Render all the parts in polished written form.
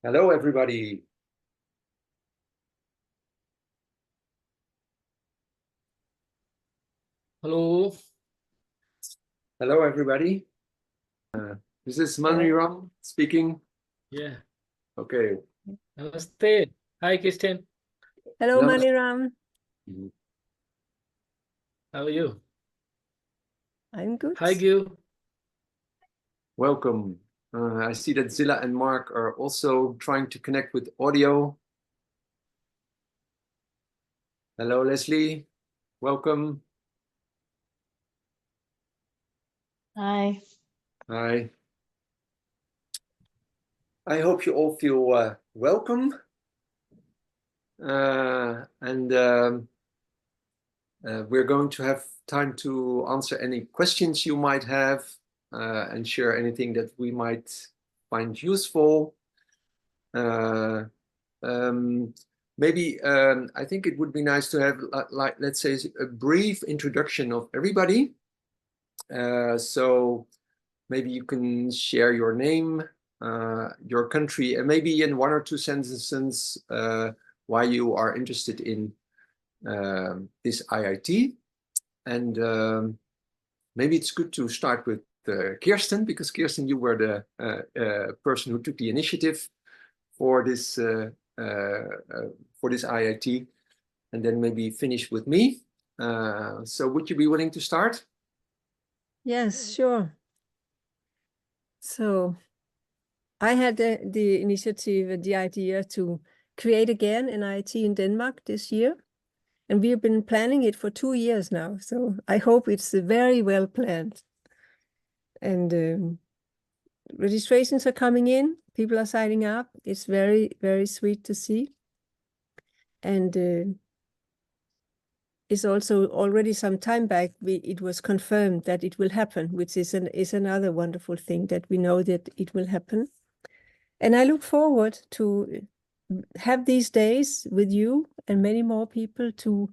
Hello, everybody. Hello. Hello, everybody. This is Maniram speaking. Yeah. Okay. Namaste. Hi, Kirsten. Hello, Namaste. Maniram. How are you? I'm good. Hi, Gil. Welcome. I see that Zilla and Mark are also trying to connect with audio. Hello, Leslie. Welcome. Hi. Hi. I hope you all feel welcome. We're going to have time to answer any questions you might have and share anything that we might find useful. Maybe I think it would be nice to have, like, let's say, a brief introduction of everybody. So maybe you can share your name, your country, and maybe in 1 or 2 sentences why you are interested in this IIT. And maybe it's good to start with Kirsten, because Kirsten, you were the person who took the initiative for this IIT, and then maybe finish with me. So would you be willing to start? Yes, sure. So I had the initiative, the idea to create again an IIT in Denmark this year. And we have been planning it for 2 years now. So I hope it's very well planned. And registrations are coming in. People are signing up. It's very, very sweet to see. And it's also already some time back, it was confirmed that it will happen, which is another wonderful thing, that we know that it will happen. And I look forward to have these days with you and many more people to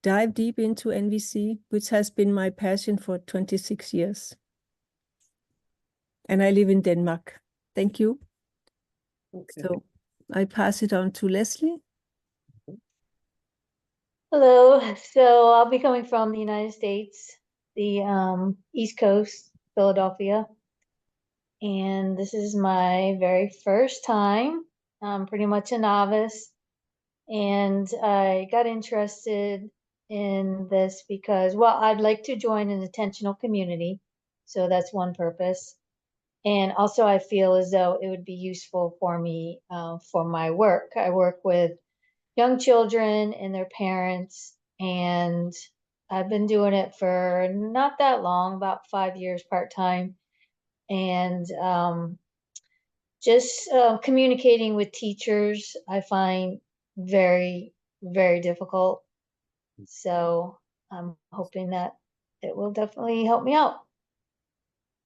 dive deep into NVC, which has been my passion for 26 years. And I live in Denmark. Thank you. Okay. So I pass it on to Leslie. Hello. So I'll be coming from the United States, the East Coast, Philadelphia. And this is my very first time. I'm pretty much a novice. And I got interested in this because, well, I'd like to join an attentional community. So that's one purpose. And also I feel as though it would be useful for me for my work. I work with young children and their parents, and I've been doing it for not that long, about 5 years part-time. And just communicating with teachers, I find very, very difficult. So I'm hoping that it will definitely help me out.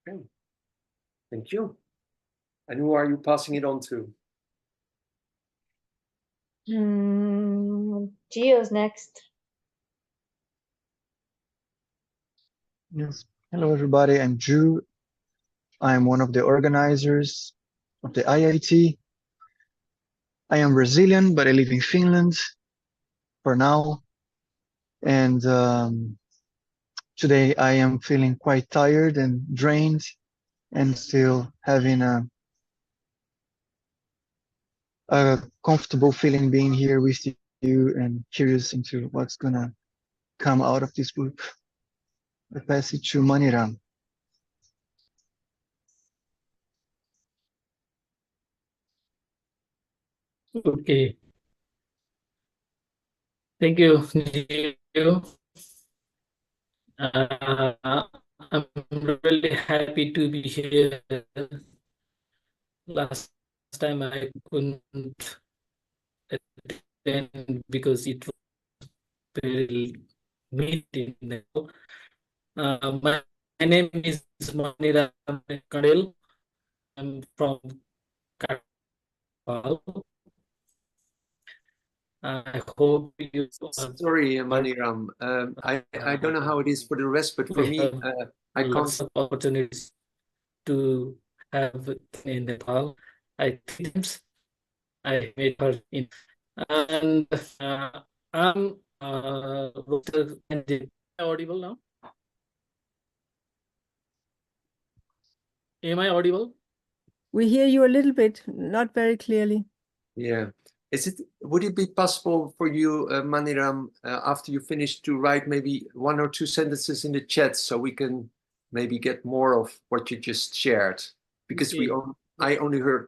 Okay. Thank you. And who are you passing it on to? Gio's next. Yes. Hello, everybody. I'm Drew. I'm one of the organizers of the IIT. I am Brazilian, but I live in Finland for now. And today I am feeling quite tired and drained, and still having a comfortable feeling being here with you and curious into what's gonna come out of this group. I pass it to Maniram. Okay. Thank you. I'm really happy to be here. Last time I couldn't attend because it was very meeting. My name is Maniram Kadil. I'm from Karpal. I hope you. Sorry, Maniram. I don't know how it is for the rest, but for me, I can't. Lots of opportunities to have in Nepal. I think I made her in, and I'm candidate. Audible now? Am I audible? We hear you a little bit, not very clearly. Yeah. Would it be possible for you, Maniram, after you finish, to write maybe 1 or 2 sentences in the chat so we can maybe get more of what you just shared? Because Okay. I only heard,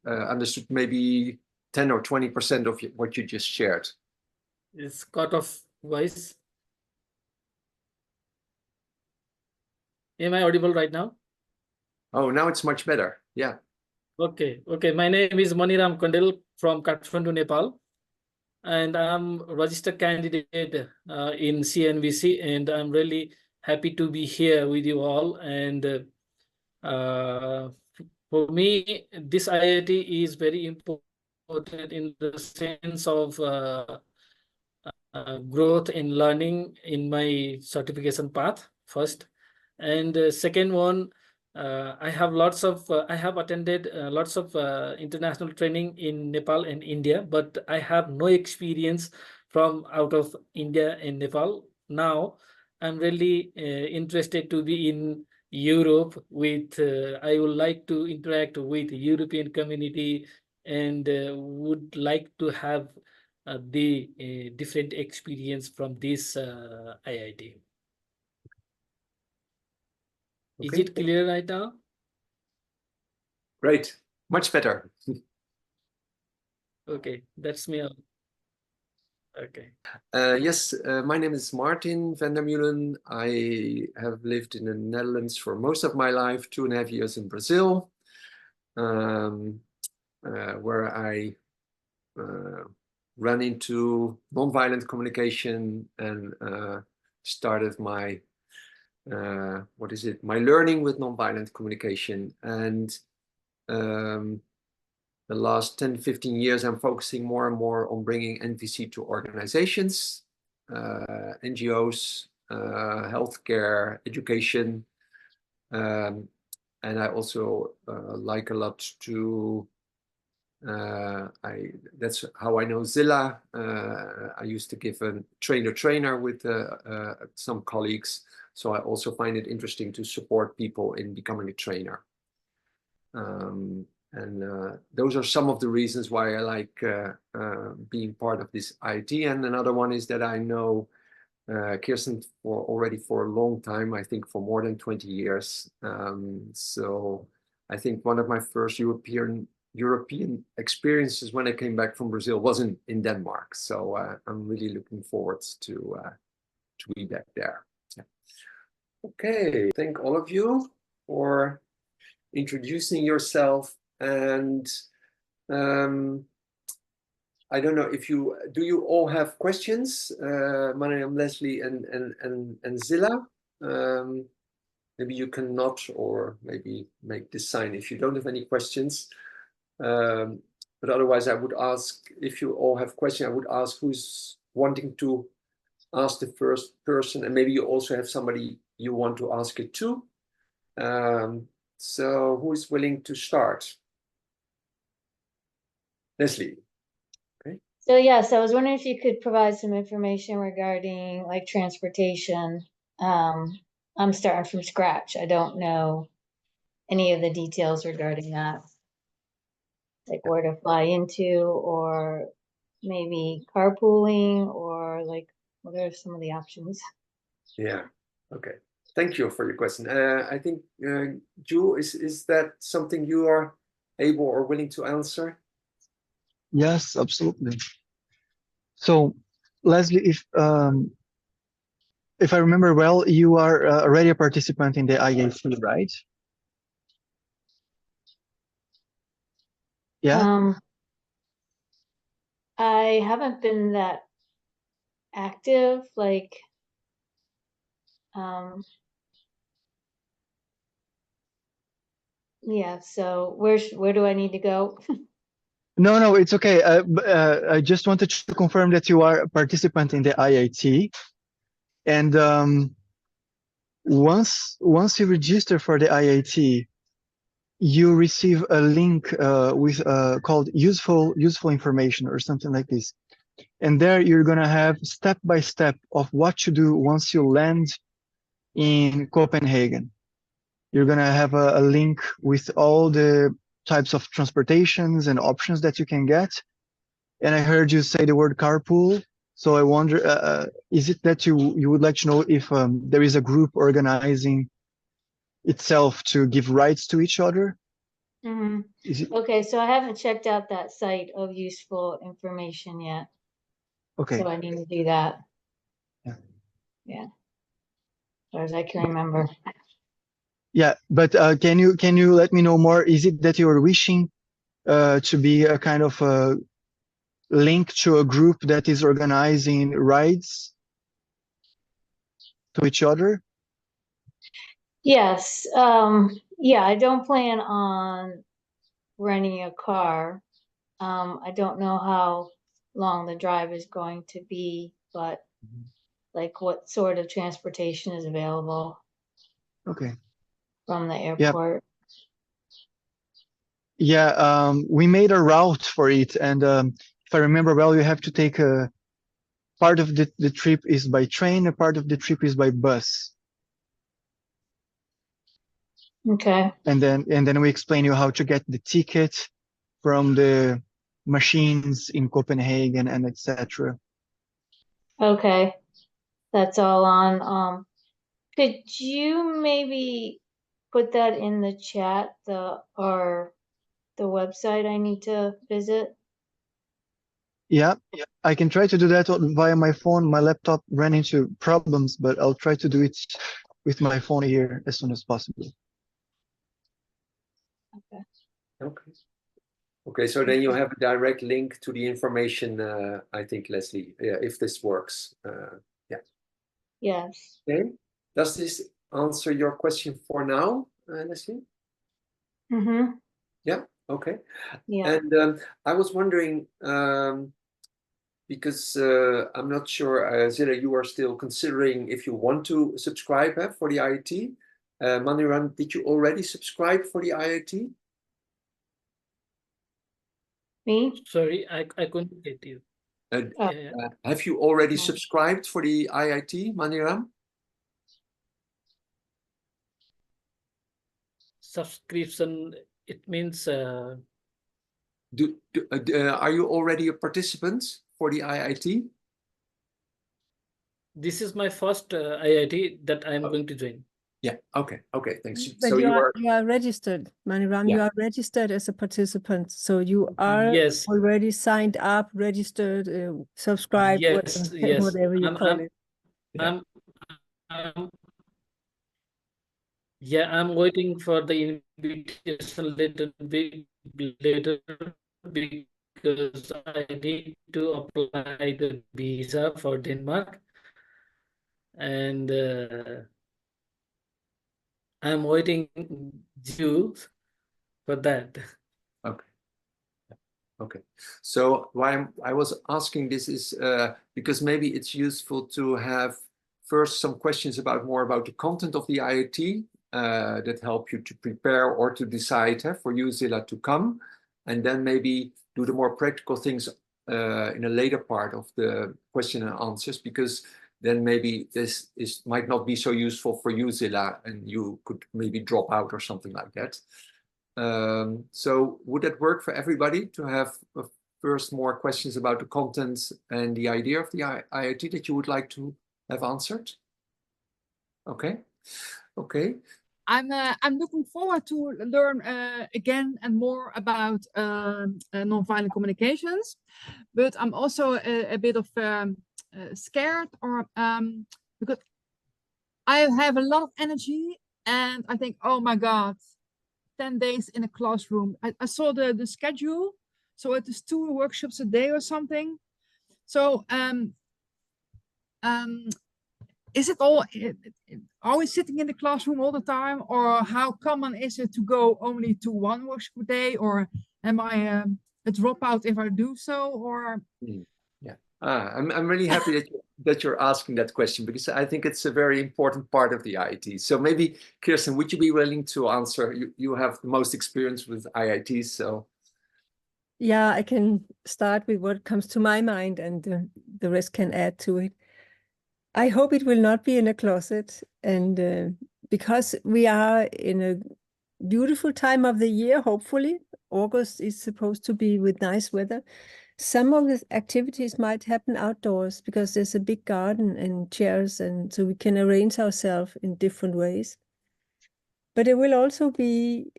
understood maybe 10 or 20% of what you just shared. It's cut off voice. Am I audible right now? Oh, now it's much better. Yeah. Okay. My name is Maniram Kandel from Kathmandu, Nepal, and I'm a registered candidate in CNVC, and I'm really happy to be here with you all. And for me, this IIT is very important in the sense of growth in learning in my certification path first, and second one, I have attended lots of international training in Nepal and India, but I have no experience from out of India and Nepal. Now I'm really interested to be in Europe with I would like to interact with European community, and would like to have the different experience from this IIT. Is Okay. it clear right now? Great. Much better. Okay, that's me. Okay. Yes, my name is Martin van der Meulen. I have lived in the Netherlands for most of my life, 2.5 years in Brazil, where I ran into nonviolent communication and started my my learning with nonviolent communication. And the last 10, 15 years, I'm focusing more and more on bringing NVC to organizations, NGOs, healthcare, education. And I also like a lot to, that's how I know Zilla. I used to give a trainer with some colleagues. So I also find it interesting to support people in becoming a trainer. And those are some of the reasons why I like being part of this IIT. And another one is that I know Kirsten already for a long time, I think for more than 20 years. So I think one of my first European experiences when I came back from Brazil was in Denmark. So I'm really looking forward to be back there. Yeah. Okay, thank all of you for introducing yourself. And I don't know if do you all have questions? Mariam, Leslie, and Zilla. Maybe you can nod or maybe make this sign if you don't have any questions. But otherwise, I would ask, if you all have questions, I would ask who's wanting to ask the first person, and maybe you also have somebody you want to ask it to. So who is willing to start? Leslie. Okay. So yes, I was wondering if you could provide some information regarding like transportation. I'm starting from scratch. I don't know any of the details regarding that, like where to fly into, or maybe carpooling, or like what are some of the options? Yeah. Okay. Thank you for your question. I think, Ju, is that something you are able or willing to answer? Yes, absolutely. So, Leslie, if I remember well, you are already a participant in the IAC, right? Yeah. I haven't been that active, like, yeah, so where do I need to go? No, it's okay. I just wanted to confirm that you are a participant in the IIT, and once you register for the IIT, you receive a link with called useful information or something like this. And there you're gonna have step by step of what to do once you land in Copenhagen. You're gonna have a link with all the types of transportations and options that you can get. And I heard you say the word carpool. So I wonder, is it that you would like to know if there is a group organizing itself to give rights to each other? Mhm. Is it Okay, so I haven't checked out that site of useful information yet, okay? so I need to do that. Yeah. Yeah. As far as I can remember. Yeah, but can you let me know more? Is it that you're wishing to be a kind of a link to a group that is organizing rides to each other? Yes, yeah, I don't plan on renting a car. I don't know how long the drive is going to be, but like what sort of transportation is available Okay. from the airport. Yeah, we made a route for it, and if I remember well, you have to take a part of the trip is by train, a part of the trip is by bus, Okay, and then we explain you how to get the ticket from the machines in Copenhagen and etc. okay, that's all on. Could you maybe put that in the chat, the website I need to visit? Yeah, I can try to do that via my phone. My laptop ran into problems, but I'll try to do it with my phone here as soon as possible. Okay. Okay. Okay, so then you have a direct link to the information, I think, Leslie, if this works. Yeah. Yes. Okay. Does this answer your question for now, Leslie? Mm-hmm. Yeah. Okay. Yeah. And I was wondering, because I'm not sure, Zilla, you are still considering if you want to subscribe for the IIT. Maniram, did you already subscribe for the IIT? Me? Sorry, I couldn't get you. Yeah. Have you already No. subscribed for the IIT, Maniram? Subscription, it means Are you already a participant for the IIT? this is my first IIT that I am going to join. Yeah. Okay. Okay. Thanks. But So you are registered, Maniram. Yeah. You are registered as a participant, so you are Yes. already signed up, registered, subscribed, Yes, yes. whatever you call it. I'm waiting for the invitation letter later because I need to apply the visa for Denmark, and I'm waiting due for that. Okay. Okay. So why I was asking this is because maybe it's useful to have first some questions more about the content of the IIT that help you to prepare or to decide for you, Zilla, to come, and then maybe do the more practical things in a later part of the question and answers, because then maybe this might not be so useful for you, Zilla, and you could maybe drop out or something like that. So would that work for everybody to have first more questions about the content and the idea of the IIT that you would like to have answered? Okay. Okay. I'm looking forward to learn again and more about nonviolent communications, but I'm also a bit of scared or because I have a lot of energy and I think, oh my God, 10 days in a classroom. I saw the schedule, so it is 2 workshops a day or something. So is it all, are we sitting in the classroom all the time, or how common is it to go only to 1 workshop a day, or am I a dropout if I do so, or? Yeah. I'm really happy that you're asking that question, because I think it's a very important part of the IIT. So maybe, Kirsten, would you be willing to answer? You have the most experience with IITs, so. Yeah, I can start with what comes to my mind, and the rest can add to it. I hope it will not be in a closet, and because we are in a beautiful time of the year, hopefully. August is supposed to be with nice weather. Some of the activities might happen outdoors because there's a big garden and chairs, and so we can arrange ourselves in different ways. But there will also be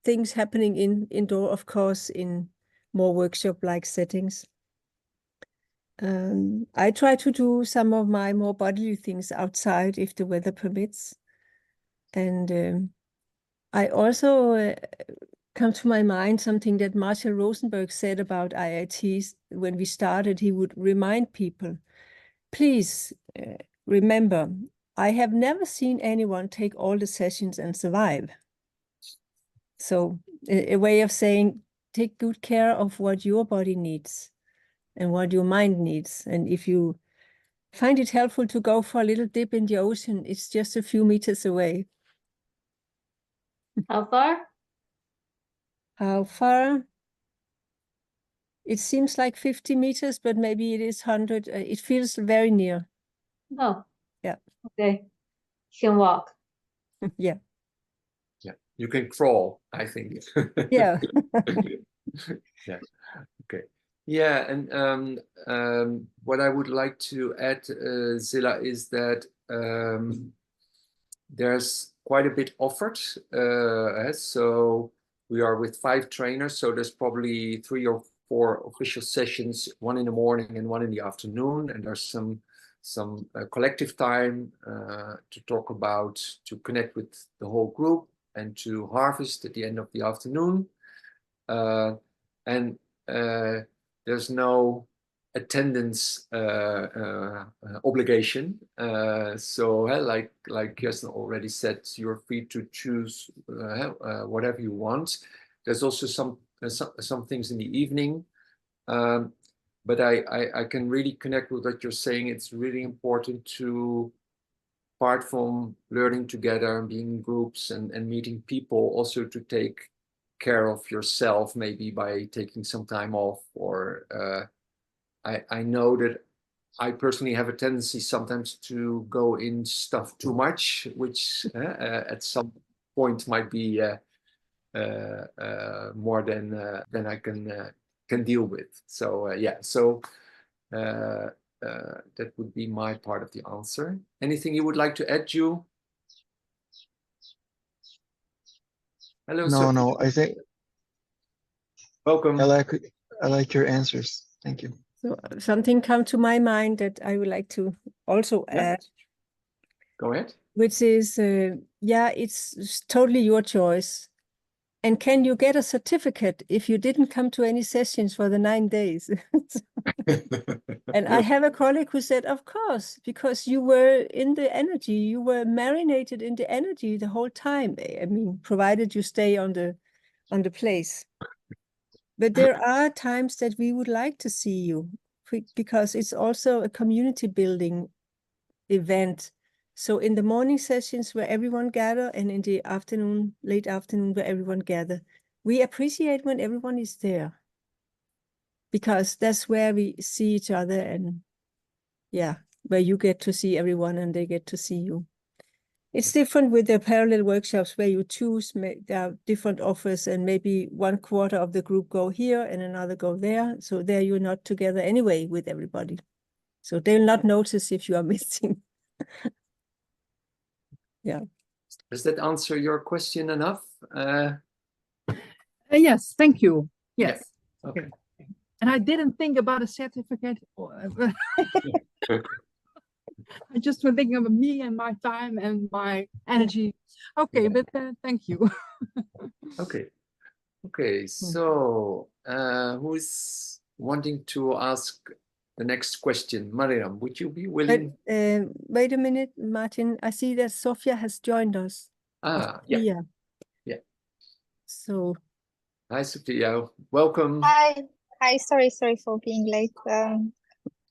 things happening indoor, of course, in more workshop-like settings. I try to do some of my more bodily things outside if the weather permits. And I also come to my mind something that Marshall Rosenberg said about IITs when we started. He would remind people, please remember, I have never seen anyone take all the sessions and survive. So a way of saying, take good care of what your body needs and what your mind needs. And if you find it helpful to go for a little dip in the ocean, it's just a few meters away. How far? How far? It seems like 50 meters, but maybe it is 100. It feels very near. Oh. Yeah. Okay. You can walk. Yeah. Yeah, you can crawl, I think. Yeah. Yeah. Okay. Yeah, and what I would like to add, Zilla, is that there's quite a bit offered. So we are with 5 trainers, so there's probably 3 or 4 official sessions, 1 in the morning and 1 in the afternoon, and there's some collective time to connect with the whole group and to harvest at the end of the afternoon. And there's no attendance obligation. So like Kirsten already said, you're free to choose whatever you want. There's also some things in the evening. But I can really connect with what you're saying. It's really important to, apart from learning together and being in groups and meeting people, also to take care of yourself, maybe by taking some time off. Or I know that I personally have a tendency sometimes to go in stuff too much, which at some point might be more than I can deal with. So yeah, so that would be my part of the answer. Anything you would like to add, Ju? Hello. No, Sophie. no, I think Welcome. I like your answers. Thank you. So something come to my mind that I would like to also add. Go ahead. Which is, yeah, it's totally your choice. And can you get a certificate if you didn't come to any sessions for the 9 days? And I have a colleague who said, of course, because you were in the energy, you were marinated in the energy the whole time. I mean, provided you stay on the place. But there are times that we would like to see you, because it's also a community building event. So in the morning sessions where everyone gather, and in the afternoon, late afternoon where everyone gather, we appreciate when everyone is there, because that's where we see each other, and yeah, where you get to see everyone and they get to see you. It's different with the parallel workshops where you choose, there are different offers, and maybe 1/4 of the group go here and another go there. So there you're not together anyway with everybody. So they'll not notice if you are missing. Yeah. Does that answer your question enough? Yes, thank you. Yes. Yeah. Okay. And I didn't think about a certificate. I just was thinking of me and my time and my energy. Okay, Yeah. but thank you. Okay. Okay. So who's wanting to ask the next question? Mariam, would you be willing? But, wait a minute, Martin. I see that Sofia has joined us. Yeah. Yeah. So. Hi, Sophia. Welcome. Hi. Sorry for being late.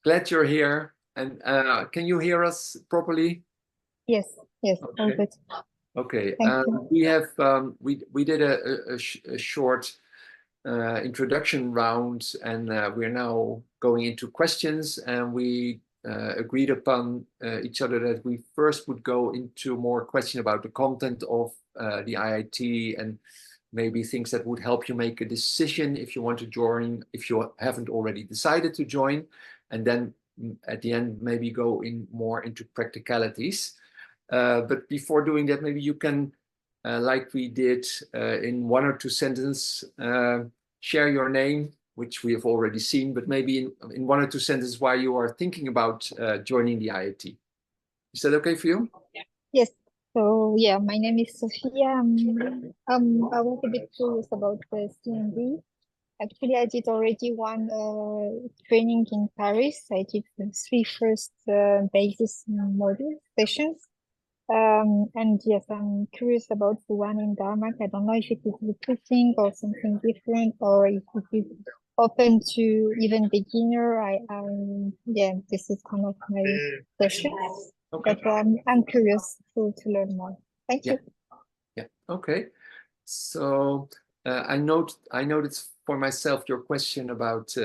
glad you're here. And can you hear us properly? Yes, yes, all Okay. good. Okay. Thank you. We have we did a short introduction round, and we're now going into questions, and we agreed upon each other that we first would go into more question about the content of the IIT and maybe things that would help you make a decision if you want to join, if you haven't already decided to join, and then at the end maybe go in more into practicalities. But before doing that, maybe you can, like we did in 1 or 2 sentences, share your name, which we have already seen, but maybe in 1 or 2 sentences why you are thinking about joining the IIT. Is that okay for you? Yes. So yeah, my name is Sophia. I was a bit curious about the CNV. Actually, I did already one training in Paris. I did the 3 first basis module sessions. And yes, I'm curious about the one in Denmark. I don't know if it is recruiting or something different, or if it is open to even beginner. Yeah, this is kind of my question. Okay. But I'm curious to learn more. Thank you. Yeah. Okay. So I noted for myself your question about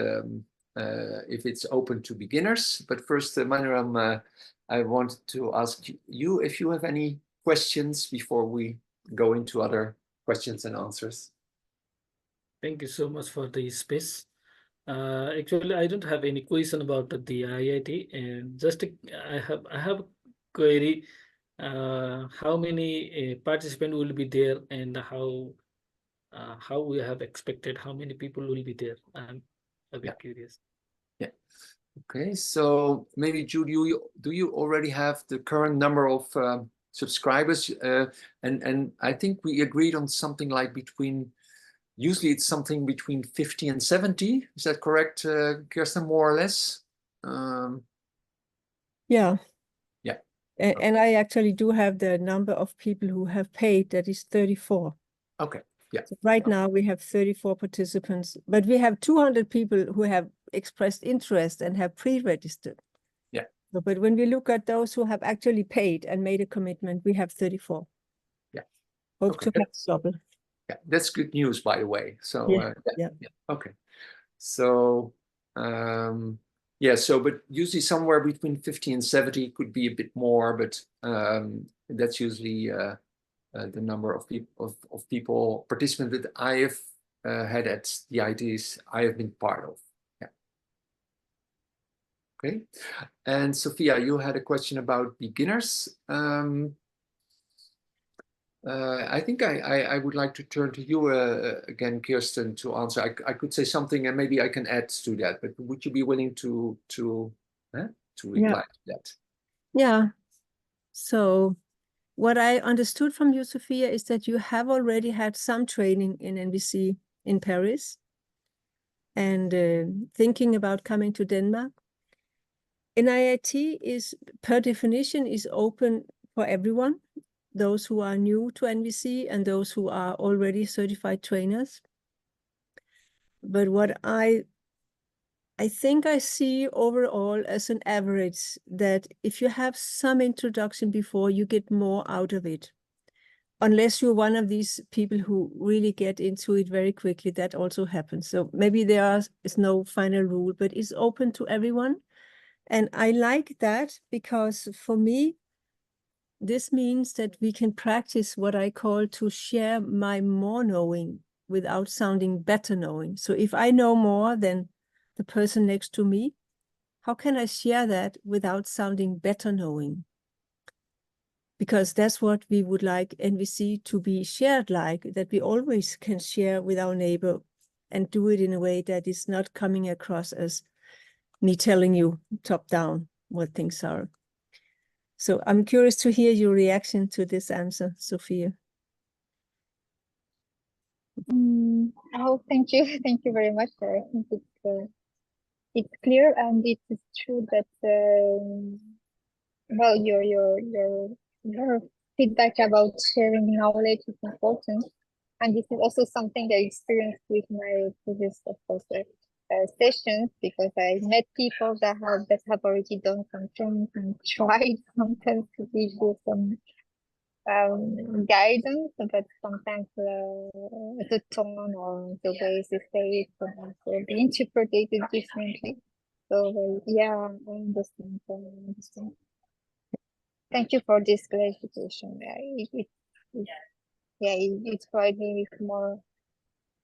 if it's open to beginners. But first, Manuel, I wanted to ask you if you have any questions before we go into other questions and answers. Thank you so much for the space. Actually, I don't have any question about the IIT, and just I have a query. How many participants will be there, and how we have expected how many people will be there? I'm a bit curious. Yeah. Okay. So maybe Jude, do you already have the current number of subscribers? And I think we agreed on something like usually it's something between 50 and 70. Is that correct, Kirsten, more or less? Yeah. Yeah. And I actually do have the number of people who have paid, that is 34. Okay. Yeah. So right now we have 34 participants, but we have 200 people who have expressed interest and have pre-registered. Yeah. So, but when we look at those who have actually paid and made a commitment, we have 34. Yeah. Hope Okay. to have double. Yeah, that's good news, by the way. So yeah. Okay. So yeah, so but usually somewhere between 50 and 70, could be a bit more, but that's usually the number of people participants that I have had at the IITs I have been part of. Yeah. Okay. And Sophia, you had a question about beginners. I think I would like to turn to you again, Kirsten, to answer. I could say something and maybe I can add to that, but would you be willing to reply to that? Yeah. So what I understood from you, Sophia, is that you have already had some training in NVC in Paris and thinking about coming to Denmark. An IIT is, per definition, is open for everyone, those who are new to NVC and those who are already certified trainers. But what I think I see overall as an average that if you have some introduction before, you get more out of it. Unless you're one of these people who really get into it very quickly, that also happens. So maybe there is no final rule, but it's open to everyone. And I like that because for me, this means that we can practice what I call to share my more knowing without sounding better knowing. So if I know more than the person next to me, how can I share that without sounding better knowing? Because that's what we would like NVC to be shared like, that we always can share with our neighbor and do it in a way that is not coming across as me telling you top down what things are. So I'm curious to hear your reaction to this answer, Sophia. Oh, thank you. Thank you very much. I think it's clear, and it is true that well, your feedback about sharing knowledge is important, and this is also something I experienced with my previous professor. sessions because I met people that have already done some things and tried sometimes to give you some guidance, but sometimes the tone or the way they say it will be interpreted differently. So yeah, I understand. Thank you for this clarification. It provides me with more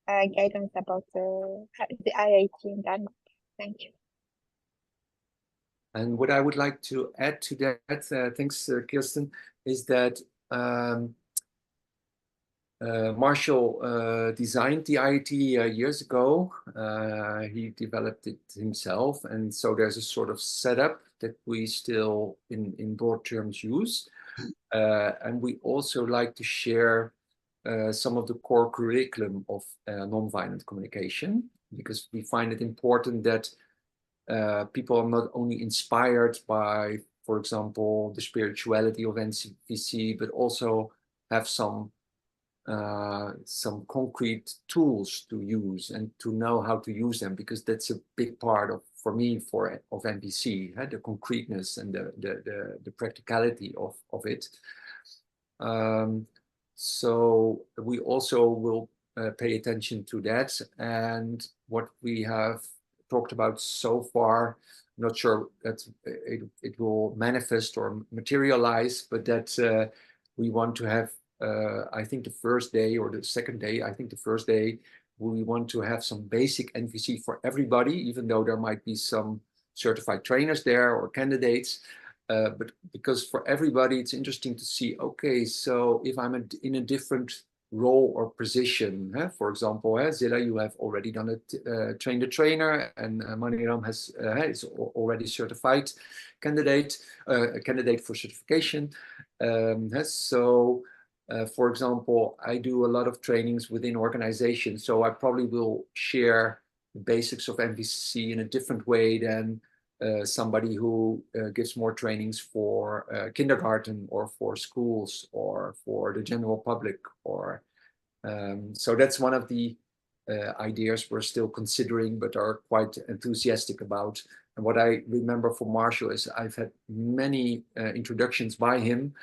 guidance about the IIT in Denmark. Thank you. And what I would like to add to that, thanks, Kirsten, is that Marshall designed the IIT years ago. He developed it himself, and so there's a sort of setup that we still, in broad terms, use. And we also like to share some of the core curriculum of nonviolent communication, because we find it important that people are not only inspired by, for example, the spirituality of NVC, but also have some concrete tools to use and to know how to use them, because that's a big part of, for me, of NVC, the concreteness and the practicality of it. So we also will pay attention to that. And what we have talked about so far, I'm not sure that it will manifest or materialize, but that we want to have, I think the first day or the second day, I think the first day, we want to have some basic NVC for everybody, even though there might be some certified trainers there or candidates. But because for everybody, it's interesting to see, okay, so if I'm in a different role or position, for example, Zilla, you have already done it, trained a trainer, and Maniram is already certified candidate, a candidate for certification. So, for example, I do a lot of trainings within organizations, so I probably will share the basics of NVC in a different way than somebody who gives more trainings for kindergarten or for schools or for the general public. Or so that's one of the ideas we're still considering, but are quite enthusiastic about. And what I remember from Marshall is I've had many introductions by him,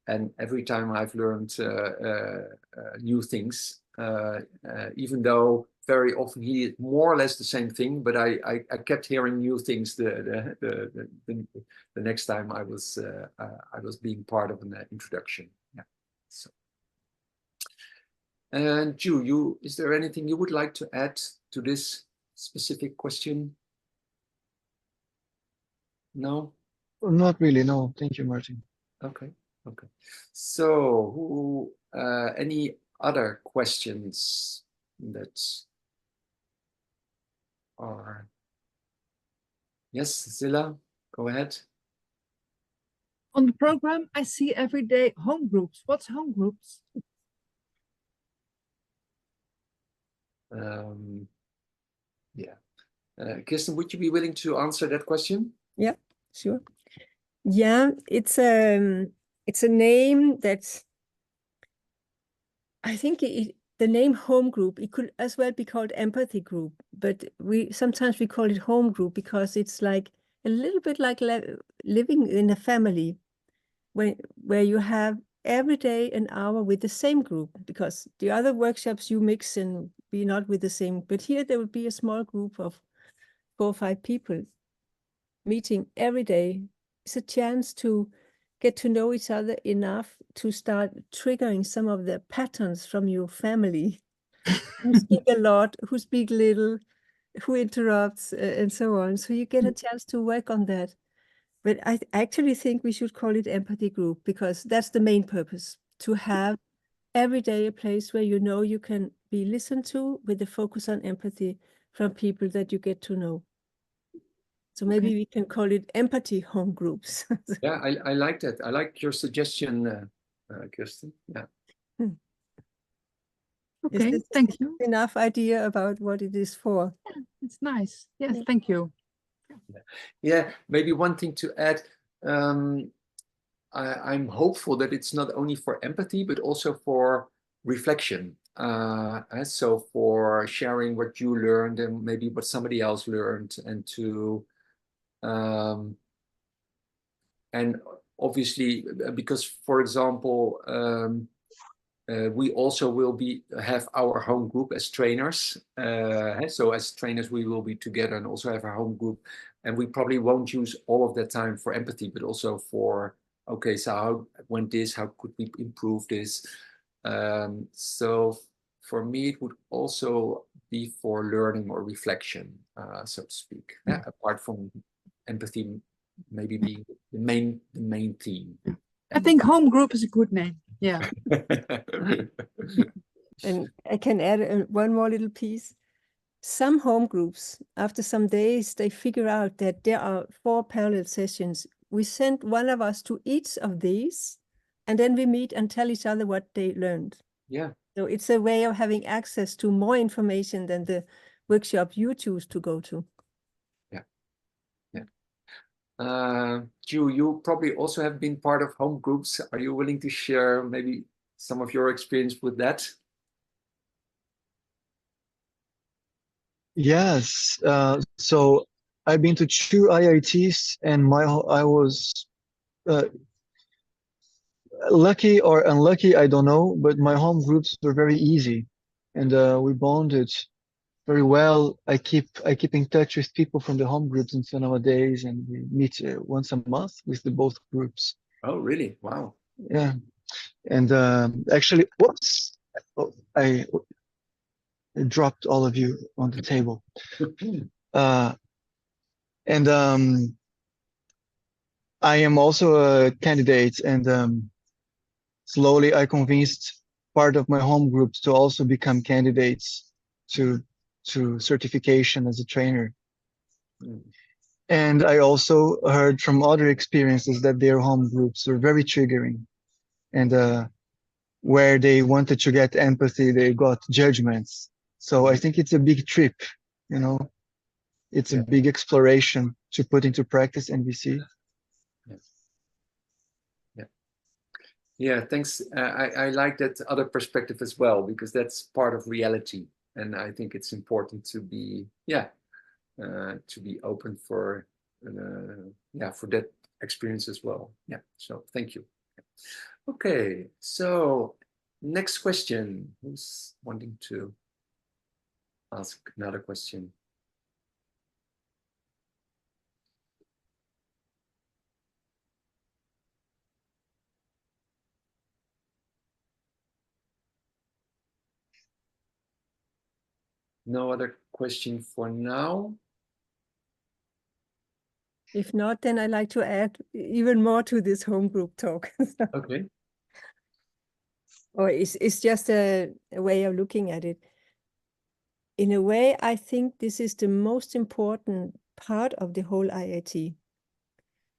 and every time I've learned new things, even though very often he did more or less the same thing, but I kept hearing new things the next time I was being part of an introduction. Yeah. So. And Ju, is there anything you would like to add to this specific question? No? Not really, no. Thank you, Martin. Okay. Okay. So, any other questions that are? Yes, Zilla, go ahead. On the program, I see every day home groups. What's home groups? Yeah. Kirsten, would you be willing to answer that question? Yeah, sure. Yeah, it's a name that I think the name home group, it could as well be called empathy group, but sometimes we call it home group because it's like a little bit like living in a family where you have every day an hour with the same group, because the other workshops you mix and be not with the same, but here there would be a small group of 4 or 5 people meeting every day. It's a chance to get to know each other enough to start triggering some of the patterns from your family. Who speak a lot, who speak little, who interrupts, and so on. So you get a chance to work on that. But I actually think we should call it empathy group, because that's the main purpose, to have every day a place where you know you can be listened to with the focus on empathy from people that you get to know. So maybe we can call it empathy home groups. Yeah, I like that. I like your suggestion, Kirsten. Yeah. Okay, thank you. Enough idea about what it is for. Yeah, it's nice. Yes, thank you. Yeah, maybe one thing to add. I'm hopeful that it's not only for empathy, but also for reflection. so for sharing what you learned and maybe what somebody else learned, and to and obviously because, for example, we also will have our home group as trainers. So as trainers, we will be together and also have our home group, and we probably won't use all of that time for empathy, but also for, okay, so how went this? How could we improve this? So for me, it would also be for learning or reflection, so to speak. Apart from empathy, maybe being the main theme. I think home group is a good name. Yeah. And I can add one more little piece. Some home groups, after some days, they figure out that there are 4 parallel sessions. We send one of us to each of these, and then we meet and tell each other what they learned. Yeah. So it's a way of having access to more information than the workshop you choose to go to. Ju, you probably also have been part of home groups. Are you willing to share maybe some of your experience with that? Yes. So I've been to 2 IITs, and I was lucky or unlucky, I don't know, but my home groups were very easy, and we bonded very well. I keep in touch with people from the home groups until nowadays, and we meet once a month with both groups. Oh, really? Wow. Yeah, and actually, whoops, I dropped all of you on the table. And I am also a candidate, and slowly I convinced part of my home groups to also become candidates to certification as a trainer. And I also heard from other experiences that their home groups were very triggering, and where they wanted to get empathy, they got judgments. So I think it's a big trip, you know, it's a big exploration to put into practice NVC. Yeah, thanks. I like that other perspective as well, because that's part of reality. And I think it's important to be, to be open for, for that experience as well. Yeah, so thank you. Okay, so next question. Who's wanting to ask another question? No other question for now. If not, then I'd like to add even more to this home group talk. Okay. Or it's just a way of looking at it. In a way, I think this is the most important part of the whole IIT,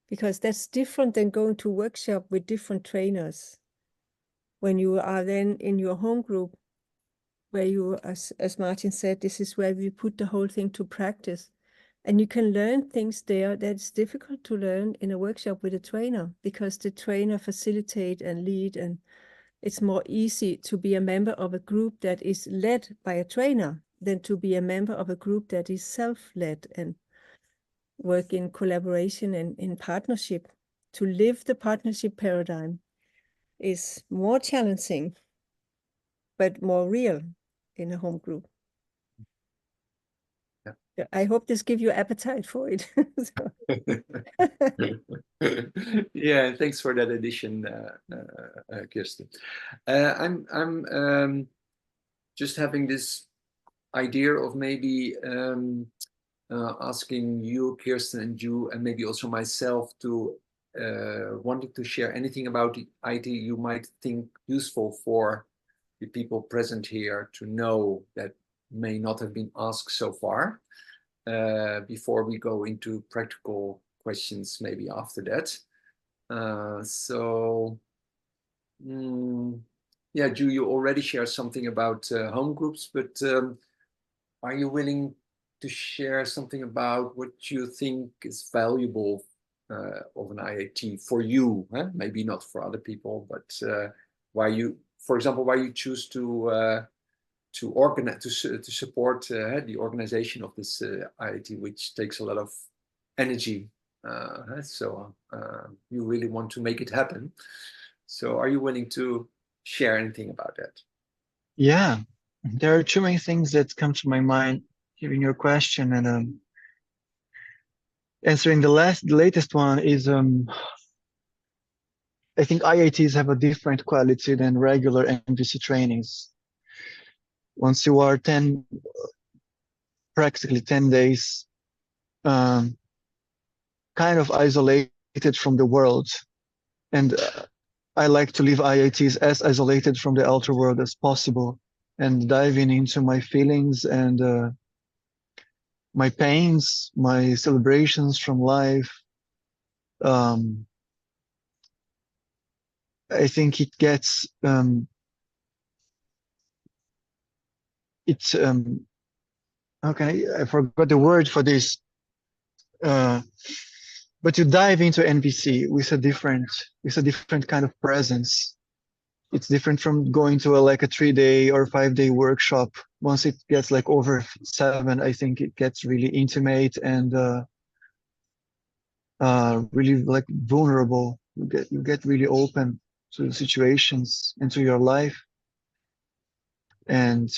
because that's different than going to workshop with different trainers. When you are then in your home group, where you, as Martin said, this is where we put the whole thing to practice. And you can learn things there that's difficult to learn in a workshop with a trainer, because the trainer facilitate and lead, and it's more easy to be a member of a group that is led by a trainer than to be a member of a group that is self-led and work in collaboration and in partnership. To live the partnership paradigm is more challenging, but more real in a home group. Yeah. I hope this gives you appetite for it. Yeah, thanks for that addition, Kirsten. I'm just having this idea of maybe asking you, Kirsten, and you, and maybe also myself, to wanting to share anything about the IT you might think useful for the people present here to know that may not have been asked so far, before we go into practical questions maybe after that. Yeah, Ju, you already shared something about home groups, but are you willing to share something about what you think is valuable of an IIT for you? Maybe not for other people, but why you, for example, why you choose to organize to support the organization of this IIT, which takes a lot of energy. So you really want to make it happen. So are you willing to share anything about that? Yeah, there are too many things that come to my mind hearing your question, and answering the latest one is I think IITs have a different quality than regular NVC trainings. Once you are practically 10 days kind of isolated from the world, and I like to leave IITs as isolated from the outer world as possible, and diving into my feelings and my pains, my celebrations from life. I think it gets okay, I forgot the word for this, but you dive into NVC with a different kind of presence. It's different from going to like a 3-day or 5-day workshop. Once it gets like over 7, I think it gets really intimate and really like vulnerable. You get really open to situations and to your life. And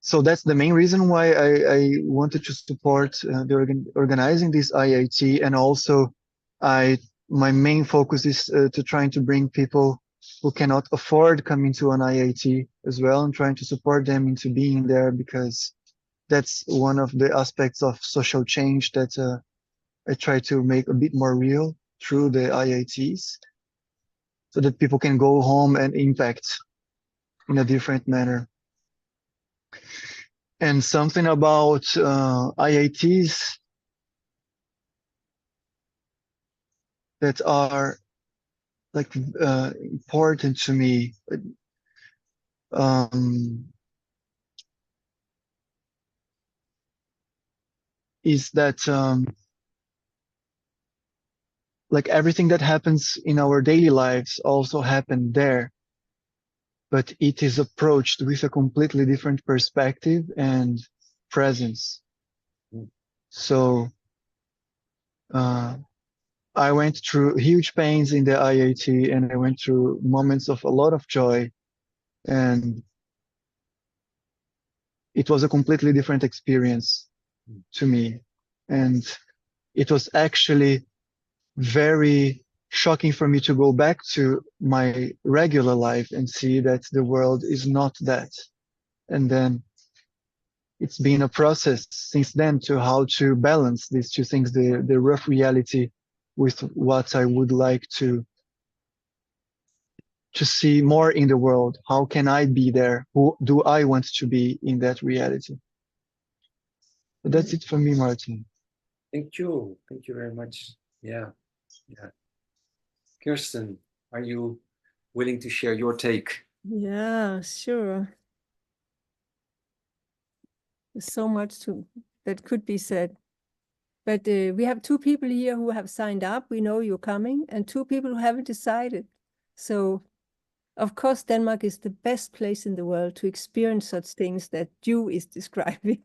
so that's the main reason why I wanted to support the organizing this IIT, and also my main focus is to trying to bring people who cannot afford coming to an IIT as well, and trying to support them into being there, because that's one of the aspects of social change that I try to make a bit more real through the IITs, so that people can go home and impact in a different manner. And something about IITs that are like important to me is that like everything that happens in our daily lives also happened there, but it is approached with a completely different perspective and presence. So I went through huge pains in the IIT, and I went through moments of a lot of joy, and it was a completely different experience to me. And it was actually very shocking for me to go back to my regular life and see that the world is not that. And then it's been a process since then to how to balance these two things, the rough reality with what I would like to see more in the world. How can I be there? Who do I want to be in that reality? But that's it for me, Martin. Thank you. Thank you very much. Yeah. Kirsten, are you willing to share your take? Yeah, sure. There's so much that could be said. But we have 2 people here who have signed up. We know you're coming, and 2 people who haven't decided. So, of course, Denmark is the best place in the world to experience such things that Ju is describing.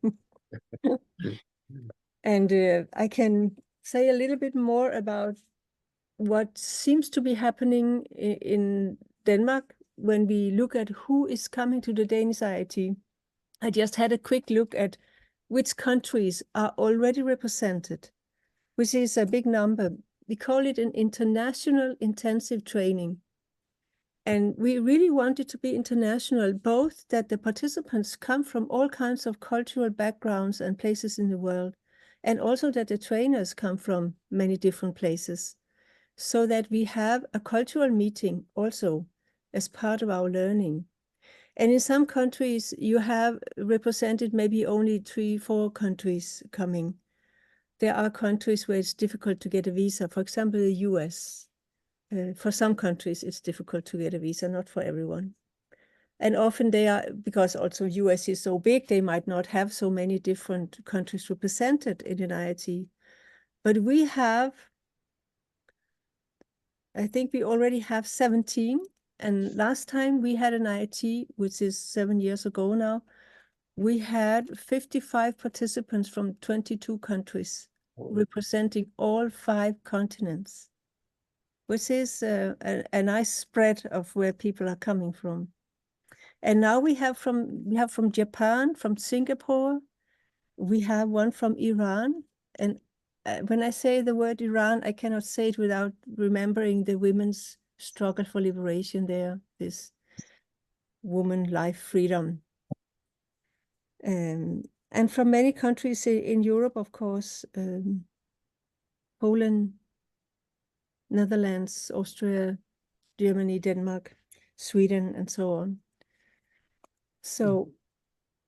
And I can say a little bit more about what seems to be happening in Denmark when we look at who is coming to the Danish IIT. I just had a quick look at which countries are already represented, which is a big number. We call it an international intensive training. And we really want it to be international, both that the participants come from all kinds of cultural backgrounds and places in the world, and also that the trainers come from many different places, so that we have a cultural meeting also as part of our learning. And in some countries, you have represented maybe only 3-4 countries coming. There are countries where it's difficult to get a visa, for example, the US. For some countries, it's difficult to get a visa, not for everyone. And often they are, because also US is so big, they might not have so many different countries represented in an IIT. But we have, I think we already have 17 And last time we had an IIT, which is 7 years ago now, we had 55 participants from 22 countries representing all 5 continents, which is a nice spread of where people are coming from. And now we have from Japan, from Singapore, we have one from Iran. And when I say the word Iran, I cannot say it without remembering the women's struggle for liberation there, this woman, life, freedom. And from many countries in Europe, of course, Poland, Netherlands, Austria, Germany, Denmark, Sweden, and so on. So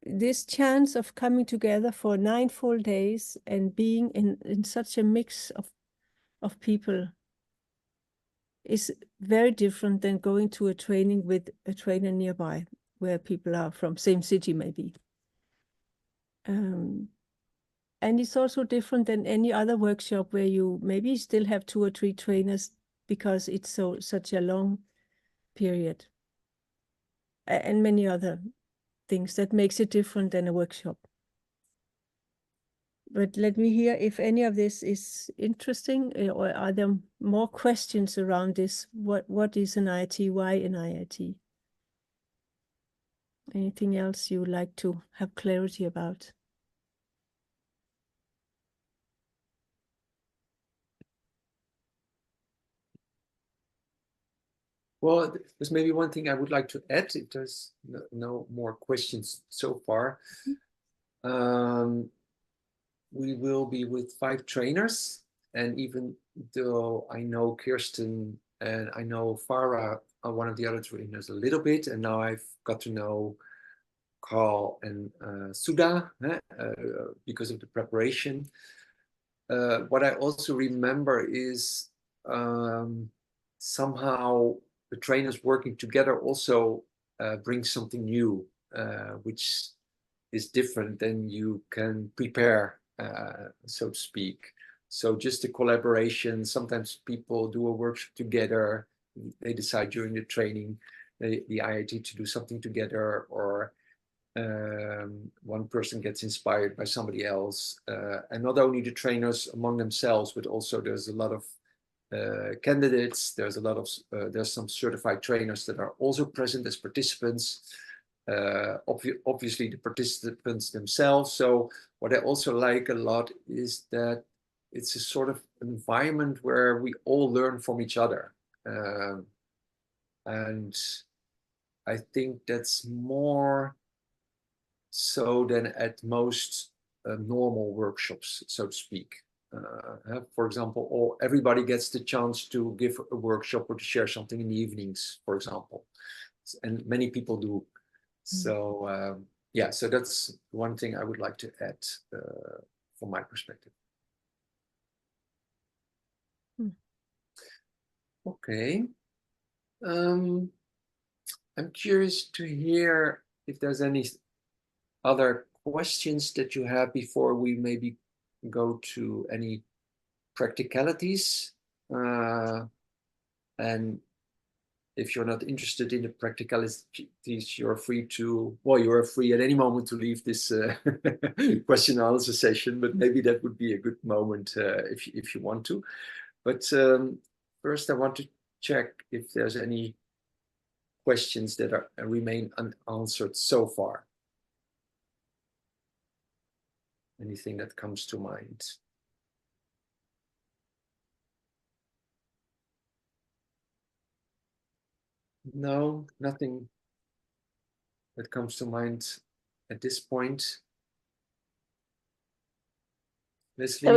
this chance of coming together for 9 full days and being in such a mix of people is very different than going to a training with a trainer nearby, where people are from same city maybe. And it's also different than any other workshop where you maybe still have 2 or 3 trainers because it's such a long period. And many other things that makes it different than a workshop. But let me hear if any of this is interesting, or are there more questions around this? What is an IIT? Why an IIT? Anything else you would like to have clarity about? Well, there's maybe one thing I would like to add, if there's no more questions so far. We will be with 5 trainers, and even though I know Kirsten and I know Farah, one of the other trainers, a little bit, and now I've got to know Carl and Sudha because of the preparation. What I also remember is somehow the trainers working together also brings something new, which is different than you can prepare, so to speak. So just the collaboration, sometimes people do a workshop together, they decide during the training, the IIT, to do something together, or one person gets inspired by somebody else. And not only the trainers among themselves, but also there's a lot of candidates, there's some certified trainers that are also present as participants. Obviously the participants themselves. So what I also like a lot is that it's a sort of environment where we all learn from each other. And I think that's more so than at most normal workshops, so to speak. For example, everybody gets the chance to give a workshop or to share something in the evenings, for example. And many people do. So yeah, so that's one thing I would like to add from my perspective. Okay. I'm curious to hear if there's any other questions that you have before we maybe go to any practicalities. And if you're not interested in the practicalities, you're free to, well, you're free at any moment to leave this question and answer session, but maybe that would be a good moment if you want to. But first I want to check if there's any questions that remain unanswered so far. Anything that comes to mind? No, nothing that comes to mind at this point. Leslie?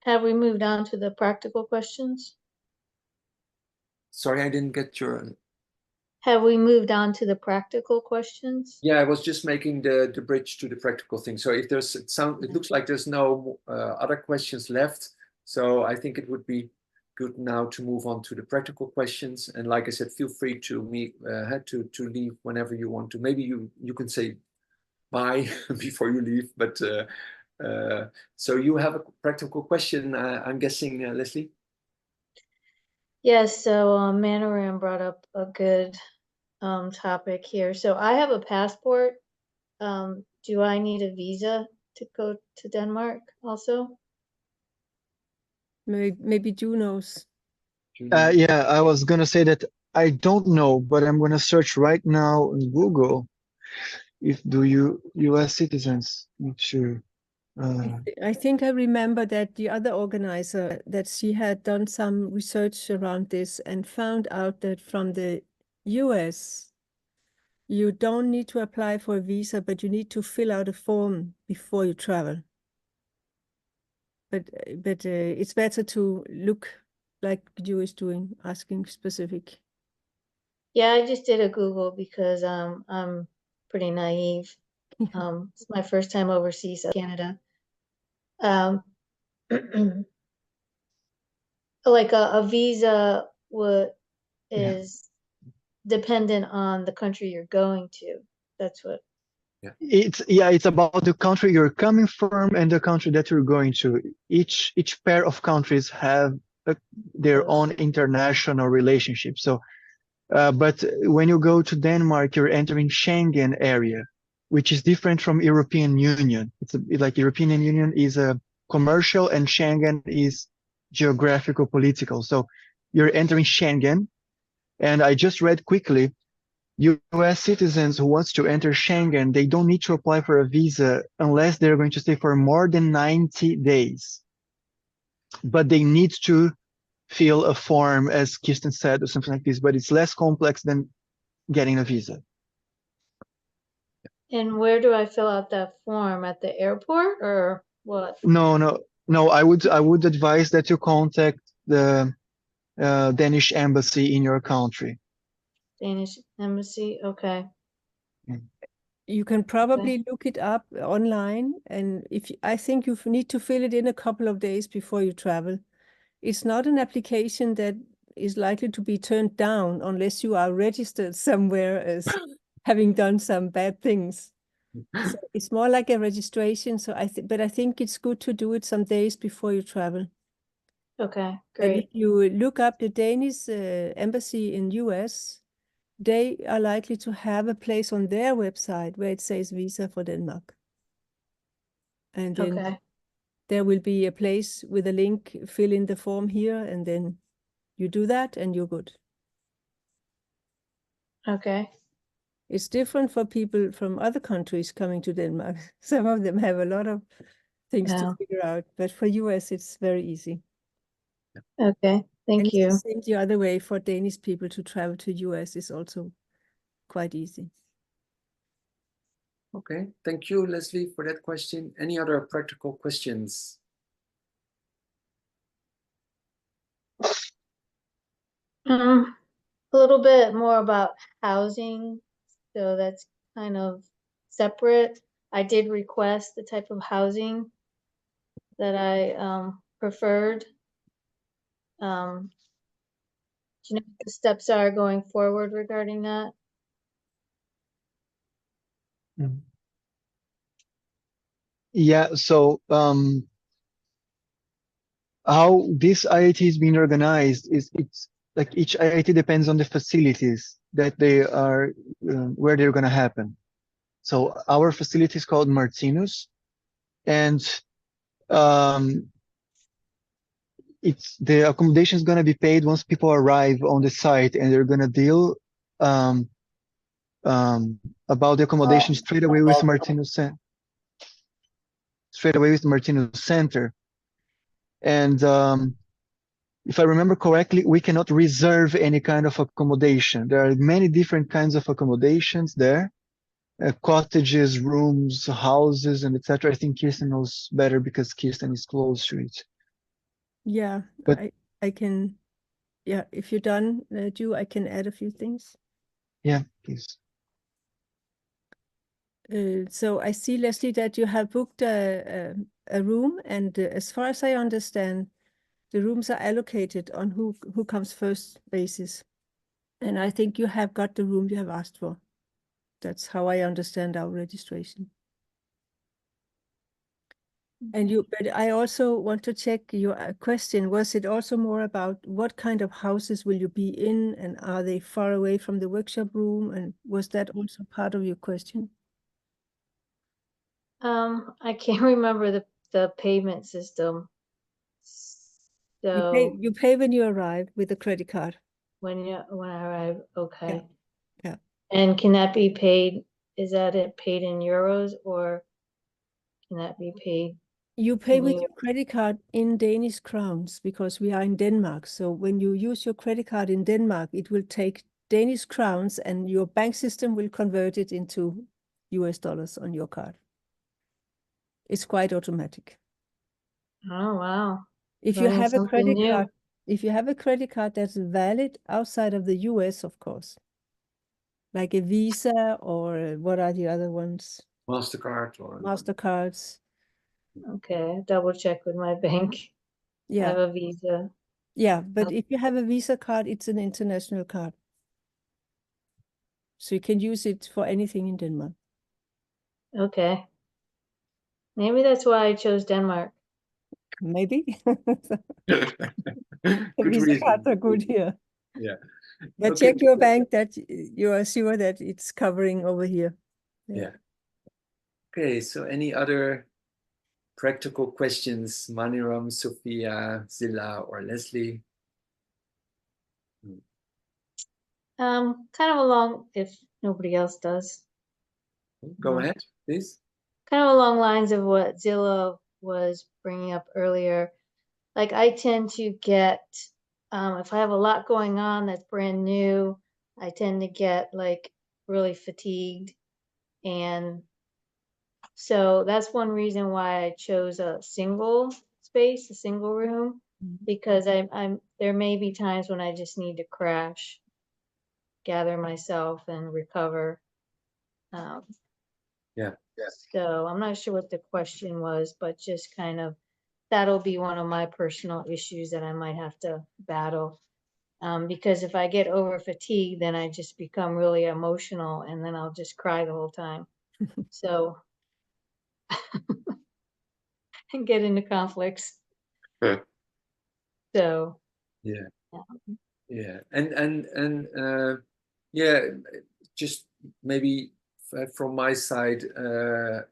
Have we moved on to the practical questions? Sorry, I didn't get your... Have we moved on to the practical questions? Yeah, I was just making the bridge to the practical thing. So if there's it looks like there's no other questions left. So I think it would be good now to move on to the practical questions. And like I said, feel free to to leave whenever you want to. Maybe you can say bye before you leave. But so you have a practical question, I'm guessing, Leslie? Yes, so Manoram brought up a good topic here. So I have a passport. Do I need a visa to go to Denmark also? Maybe Ju knows. Yeah, I was gonna say that I don't know, but I'm gonna search right now on Google if do you US citizens need to I think I remember that the other organizer, that she had done some research around this and found out that from the US, you don't need to apply for a visa, but you need to fill out a form before you travel. But it's better to look like you is doing, asking specific. Yeah, I just did a Google because I'm pretty naive. It's my first time overseas, Canada. Like a visa is dependent on the country you're going to. That's what. it's about the country you're coming from and the country that you're going to. Each pair of countries have their own international relationship. So, but when you go to Denmark, you're entering Schengen area, which is different from European Union. It's like European Union is a commercial and Schengen is geographical political. So you're entering Schengen, and I just read quickly. US citizens who wants to enter Schengen, they don't need to apply for a visa unless they're going to stay for more than 90 days. But they need to fill a form, as Kirsten said, or something like this, but it's less complex than getting a visa. And where do I fill out that form? At the airport or what? No. I would advise that you contact the Danish embassy in your country. Danish embassy? Okay. You can probably look it up online, and I think you need to fill it in a couple of days before you travel. It's not an application that is likely to be turned down unless you are registered somewhere as having done some bad things. So it's more like a registration. So but I think it's good to do it some days before you travel. Okay, And if great. you look up the Danish embassy in US, they are likely to have a place on their website where it says visa for Denmark. And then there will be a place with a link, fill in the form here, and then you do that and you're good. Okay. It's different for people from other countries coming to Denmark. Some of them have a lot of things to figure out, but for US, it's very easy. Okay, thank you. And it's the same the other way for Danish people to travel to US is also quite easy. Okay, thank you, Leslie, for that question. Any other practical questions? A little bit more about housing. So that's kind of separate. I did request the type of housing that I preferred. Do you know what the steps are going forward regarding that? Yeah, so how this IIT is being organized is it's like each IIT depends on the facilities that they are where they're going to happen. So our facility is called Martinus, and it's the accommodation is going to be paid once people arrive on the site, and they're going to deal about the accommodation straight away with Martinus Center. And if I remember correctly, we cannot reserve any kind of accommodation. There are many different kinds of accommodations there, cottages, rooms, houses, and etc. I think Kirsten knows better because Kirsten is close to it. Yeah, but I can, yeah, if you're done, Ju, I can add a few things. Yeah, please. So I see, Leslie, that you have booked a room, and as far as I understand, the rooms are allocated on who comes first basis. And I think you have got the room you have asked for. That's how I understand our registration. But I also want to check your question. Was it also more about what kind of houses will you be in, and are they far away from the workshop room? And was that also part of your question? I can't remember the payment system. So You pay when you arrive with a credit card. when I arrive, okay. Yeah. And can that be paid? Is that it paid in euros, or can that be paid? You pay with Yeah. your credit card in Danish crowns because we are in Denmark. So when you use your credit card in Denmark, it will take Danish crowns and your bank system will convert it into US dollars on your card. It's quite automatic. Oh, wow. If you Learning have a something credit new. card, if you have a credit card that's valid outside of the US, of course, like a Visa or what are the other ones? MasterCard or Mastercards. Okay, double check with my bank. I Yeah. have a Visa. Yeah, but if you have a Visa card, it's an international card. So you can use it for anything in Denmark. Okay. Maybe that's why I chose Denmark. Maybe. good Visa reason. cards are good here. Yeah. But Okay. check your bank that you are sure that it's covering over here. Yeah. Okay, so any other practical questions, Maniram, Sophia, Zilla, or Leslie? Kind of along, if nobody else does. Go ahead, please. Kind of along lines of what Zilla was bringing up earlier. Like I tend to get, if I have a lot going on that's brand new, I tend to get like really fatigued. And so that's one reason why I chose a single space, a single room, because there may be times when I just need to crash, gather myself and recover. Yeah. So I'm not sure what the question was, but just kind of, that'll be one of my personal issues that I might have to battle. Because if I get over fatigued, then I just become really emotional and then I'll just cry the whole time. So and get into conflicts. So Yeah. Yeah. And yeah, just maybe from my side, I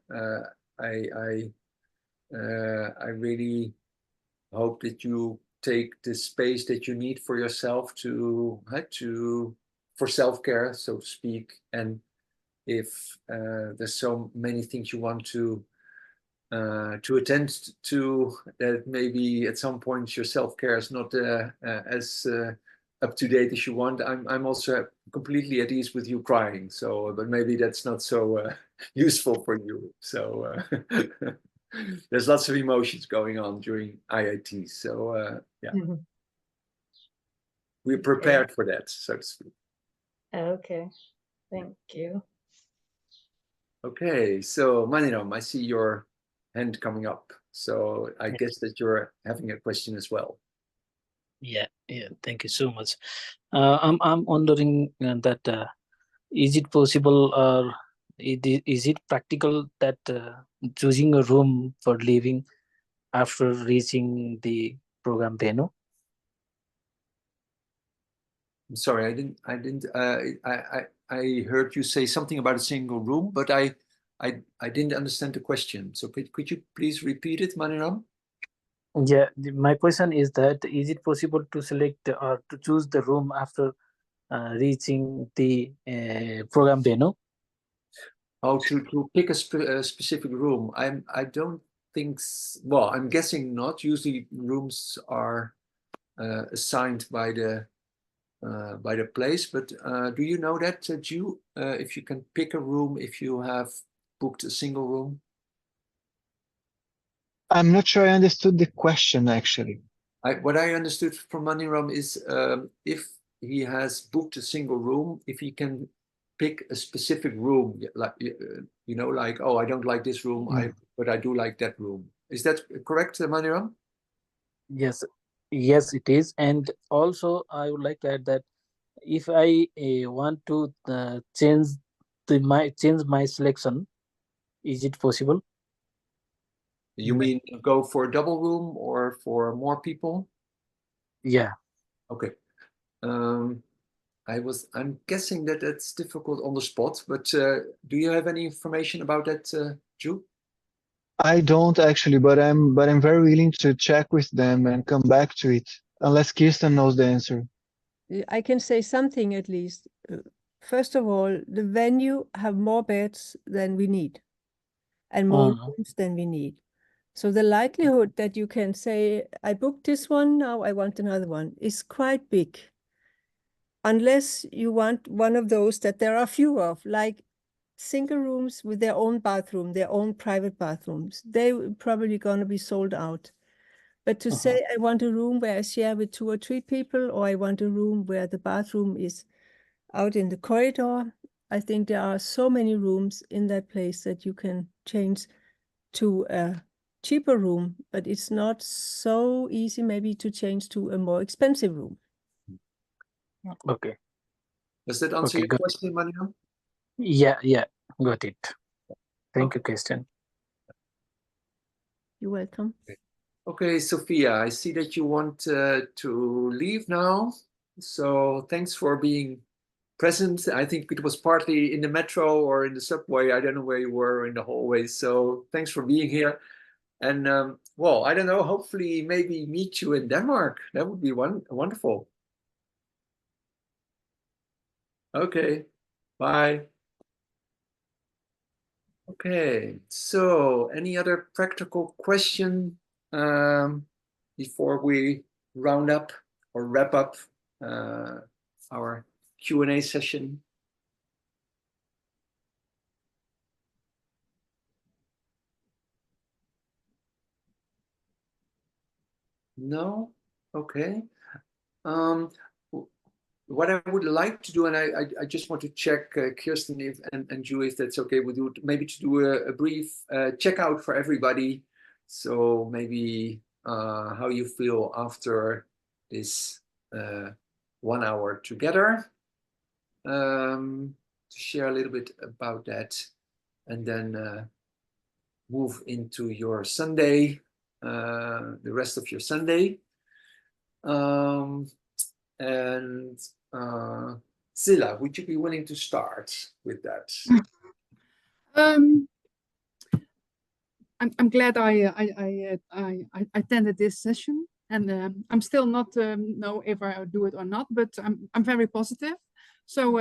really hope that you take the space that you need for yourself for self-care, so to speak. And if there's so many things you want to attend to, that maybe at some point your self-care is not as up to date as you want. I'm also completely at ease with you crying. So, but maybe that's not so useful for you. So there's lots of emotions going on during IIT. So yeah, we're prepared for that, so to speak. okay, thank you. Okay, so Maniram, I see your hand coming up. So I guess that you're having a question as well. Yeah, thank you so much. I'm wondering that is it possible or is it practical that choosing a room for living after reaching the program venue? I'm sorry, I heard you say something about a single room, but I didn't understand the question. So could you please repeat it, Maniram? Yeah, my question is that is it possible to select or to choose the room after reaching the program venue? Oh, to pick a specific room. I don't think. Well, I'm guessing not. Usually, rooms are assigned by the place. But do you know that, Ju? If you can pick a room if you have booked a single room? I'm not sure I understood the question actually. What I understood from Maniram is if he has booked a single room, if he can pick a specific room, like like, oh, I don't like this room, but I do like that room. Is that correct, Maniram? Yes, it is. And also, I would like to add that if I want to change my selection, is it possible? You mean go for a double room or for more people? Yeah. Okay. I'm guessing that that's difficult on the spot, but do you have any information about that, Ju? I don't actually, but I'm very willing to check with them and come back to it, unless Kirsten knows the answer. I can say something at least. First of all, the venue have more beds than we need and more rooms than we need. So the likelihood that you can say, I booked this one, now I want another one, is quite big. Unless you want one of those that there are few of, like single rooms with their own bathroom, their own private bathrooms. They're probably going to be sold out. But to say I want a room where I share with 2 or 3 people, or I want a room where the bathroom is out in the corridor, I think there are so many rooms in that place that you can change to a cheaper room, but it's not so easy maybe to change to a more expensive room. Okay. Does that answer your question, Manuel? Yeah, got it. Thank you, Kirsten. You're welcome. Okay, Sophia, I see that you want to leave now. So thanks for being present. I think it was partly in the metro or in the subway. I don't know where you were in the hallway. So thanks for being here. And well, I don't know, hopefully maybe meet you in Denmark. That would be wonderful. Okay, bye. Okay, so any other practical question before we round up or wrap up our Q&A session? No? Okay. What I would like to do, and I just want to check, Kirsten and Ju, if that's okay with you, maybe to do a brief checkout for everybody. So maybe how you feel after this 1 hour together, to share a little bit about that, and then move into your Sunday, the rest of your Sunday. And Zilla, would you be willing to start with that? I'm glad I attended this session, and I'm still not know if I do it or not, but I'm very positive. So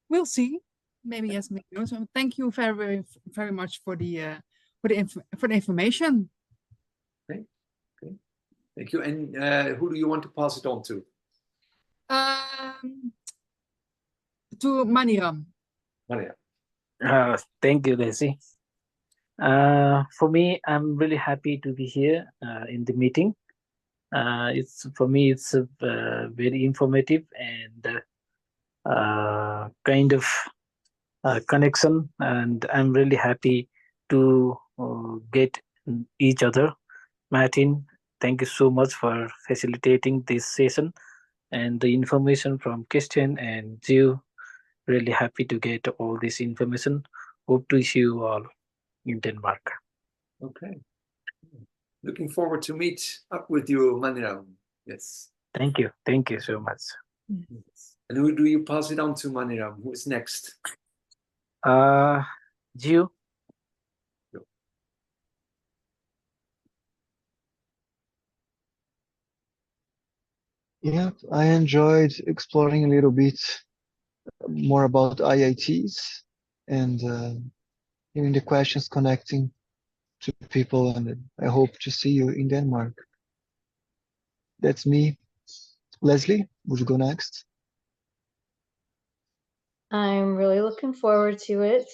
we'll see. Maybe yes, maybe no. So thank you very much for the information. Okay. Thank you. And who do you want to pass it on to? To Maniram. Maria. Thank you, Daisy. For me, I'm really happy to be here in the meeting. For me, it's very informative and kind of connection, and I'm really happy to get each other. Martin, thank you so much for facilitating this session and the information from Kirsten and Jill. Really happy to get all this information. Hope to see you all in Denmark. Okay. Looking forward to meet up with you, Maniram. Yes. Thank you. Thank you so much. Yes. And who do you pass it on to, Maniram? Who's next? Jill. Yeah, I enjoyed exploring a little bit more about IITs and hearing the questions connecting to people, and I hope to see you in Denmark. That's me. Leslie, would you go next? I'm really looking forward to it.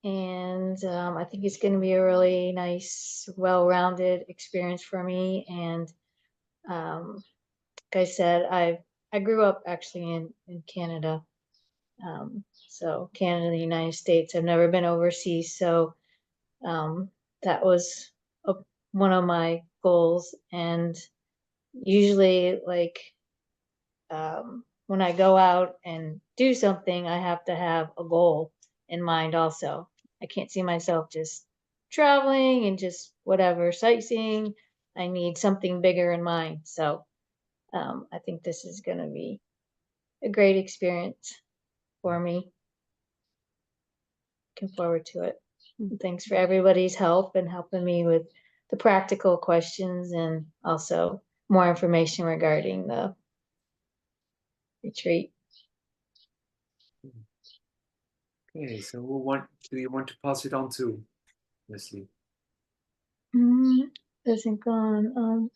And I think it's going to be a really nice, well-rounded experience for me. And like I said, I grew up actually in Canada. So Canada and the United States. I've never been overseas. So that was one of my goals. And usually, like, when I go out and do something, I have to have a goal in mind also. I can't see myself just traveling and just whatever, sightseeing. I need something bigger in mind. So I think this is going to be a great experience for me. Looking forward to it. And thanks for everybody's help and helping me with the practical questions and also more information regarding the retreat. Okay, so do you want to pass it on to Leslie? Doesn't go on.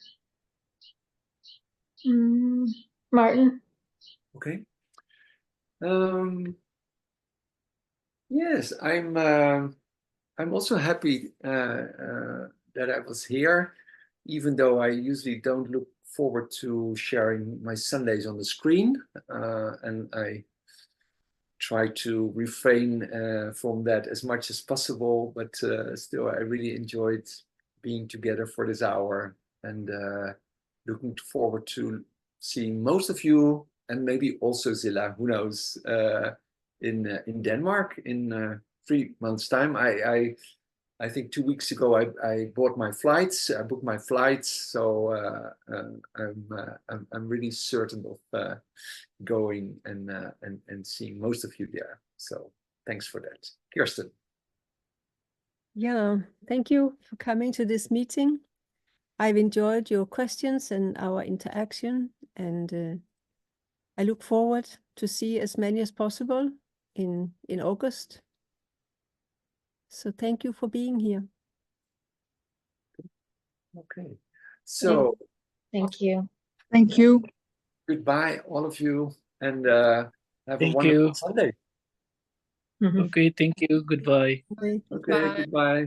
Martin. Okay. Yes, I'm also happy that I was here, even though I usually don't look forward to sharing my Sundays on the screen, and I try to refrain from that as much as possible, but still I really enjoyed being together for this hour, and looking forward to seeing most of you, and maybe also Zilla, who knows, in Denmark in 3 months' time. I think 2 weeks ago I bought my flights. I booked my flights, so I'm really certain of going and seeing most of you there. So thanks for that, Kirsten. Yeah, thank you for coming to this meeting. I've enjoyed your questions and our interaction, and I look forward to see as many as possible in August. So thank you for being here. Okay, so Thank you. Thank you. goodbye, all of you, and have a Thank wonderful you. Sunday. Okay, thank you. Goodbye. Bye. Okay, goodbye.